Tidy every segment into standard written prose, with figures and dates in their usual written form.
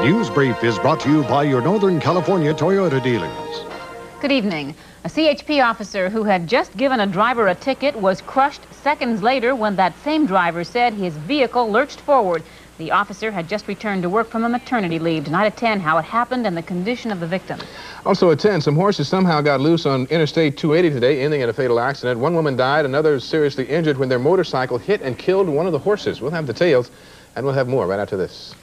News Brief is brought to you by your Northern California Toyota dealers. Good evening. A CHP officer who had just given a driver a ticket was crushed seconds later when that same driver said his vehicle lurched forward. The officer had just returned to work from a maternity leave. Tonight at 10, how it happened and the condition of the victim. Also at 10, some horses somehow got loose on Interstate 280 today, ending in a fatal accident. One woman died, another is seriously injured when their motorcycle hit and killed one of the horses. We'll have details, and we'll have more right after this.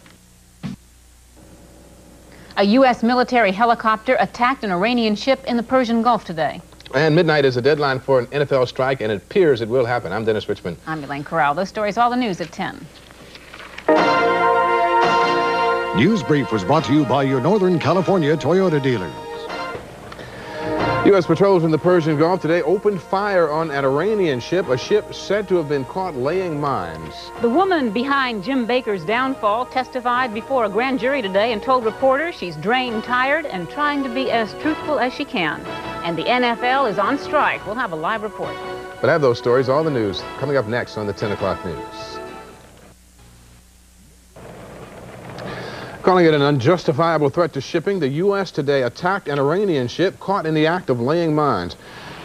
A U.S. military helicopter attacked an Iranian ship in the Persian Gulf today. And midnight is the deadline for an NFL strike, and it appears it will happen. I'm Dennis Richmond. I'm Elaine Corral. Those stories, all the news at 10. News Brief was brought to you by your Northern California Toyota dealers. U.S. patrols in the Persian Gulf today opened fire on an Iranian ship, a ship said to have been caught laying mines. The woman behind Jim Bakker's downfall testified before a grand jury today and told reporters she's drained, tired, and trying to be as truthful as she can. And the NFL is on strike. We'll have a live report. But I have those stories, all the news, coming up next on the 10 o'clock news. Calling it an unjustifiable threat to shipping, the U.S. today attacked an Iranian ship caught in the act of laying mines.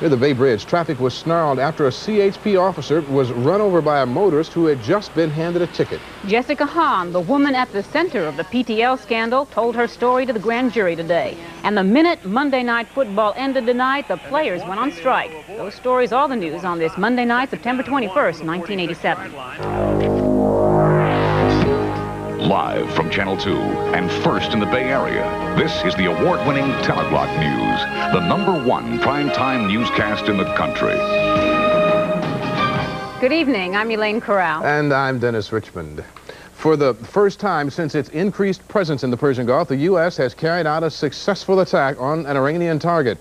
Near the Bay Bridge, traffic was snarled after a CHP officer was run over by a motorist who had just been handed a ticket. Jessica Hahn, the woman at the center of the PTL scandal, told her story to the grand jury today. And the minute Monday Night Football ended tonight, the players went on strike. Those stories, all the news on this Monday night, September 21st, 1987. Live from Channel 2 and first in the Bay Area, this is the award-winning 10 o'clock news, the #1 primetime newscast in the country. Good evening. I'm Elaine Corral. And I'm Dennis Richmond. For the first time since its increased presence in the Persian Gulf, the U.S. has carried out a successful attack on an Iranian target.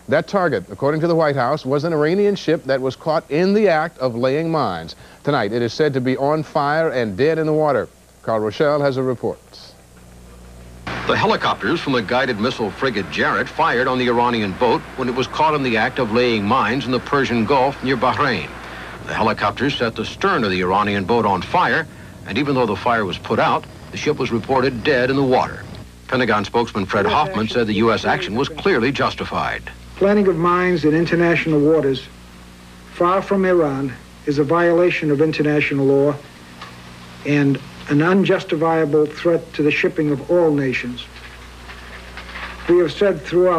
That target, according to the White House, was an Iranian ship that was caught in the act of laying mines. Tonight, it is said to be on fire and dead in the water. Carl Rochelle has a report. The helicopters from the guided missile frigate Jarrett fired on the Iranian boat when it was caught in the act of laying mines in the Persian Gulf near Bahrain. The helicopters set the stern of the Iranian boat on fire, and even though the fire was put out, the ship was reported dead in the water. Pentagon spokesman Fred Hoffman said the U.S. action was clearly justified. Planting of mines in international waters, far from Iran, is a violation of international law and an unjustifiable threat to the shipping of all nations. We have said throughout